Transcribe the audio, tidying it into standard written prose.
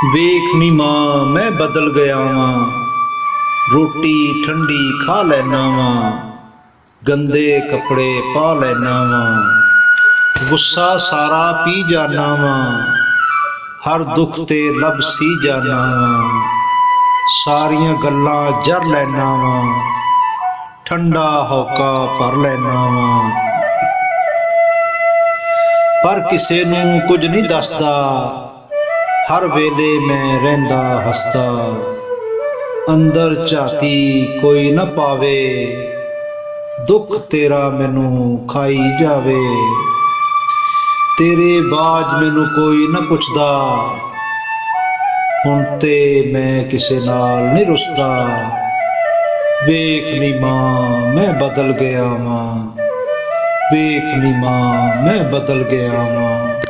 ਵੇਖ ਨੀ ਮਾਂ ਮੈਂ ਬਦਲ ਗਿਆ ਵਾਂ, ਰੋਟੀ ਠੰਡੀ ਖਾ ਲੈਨਾ ਵਾਂ, ਗੰਦੇ ਕੱਪੜੇ ਪਾ ਲੈਨਾ ਵਾਂ, ਗੁੱਸਾ ਸਾਰਾ ਪੀ ਜਾਨਾ ਵਾਂ, ਹਰ ਦੁੱਖ ਤੇ ਲੱਭ ਸੀ ਜਾਨਾ ਵਾਂ, ਸਾਰੀਆਂ ਗੱਲਾਂ ਜਰ ਲੈਨਾ ਵਾਂ, ਠੰਡਾ ਹੌਕਾ ਭਰ ਲੈਨਾ ਵਾਂ। ਪਰ ਕਿਸੇ ਨੂੰ ਕੁਝ ਨਹੀਂ ਦੱਸਦਾ, ਹਰ ਵੇਲੇ ਮੈਂ ਰਹਿੰਦਾ ਹੱਸਦਾ, ਅੰਦਰ ਝਾਤੀ ਕੋਈ ਨਾ ਪਾਵੇ, ਦੁੱਖ ਤੇਰਾ ਮੈਨੂੰ ਖਾਈ ਜਾਵੇ। ਤੇਰੇ ਬਾਝ ਮੈਨੂੰ ਕੋਈ ਨਾ ਪੁੱਛਦਾ, ਹੁਣ ਤੇ ਮੈਂ ਕਿਸੇ ਨਾਲ ਨਹੀਂ ਰੁੱਸਦਾ। ਵੇਖ ਨੀ ਮਾਂ ਮੈਂ ਬਦਲ ਗਿਆ ਵਾਂ, ਵੇਖ ਨੀ ਮਾਂ ਮੈਂ ਬਦਲ ਗਿਆ ਵਾਂ।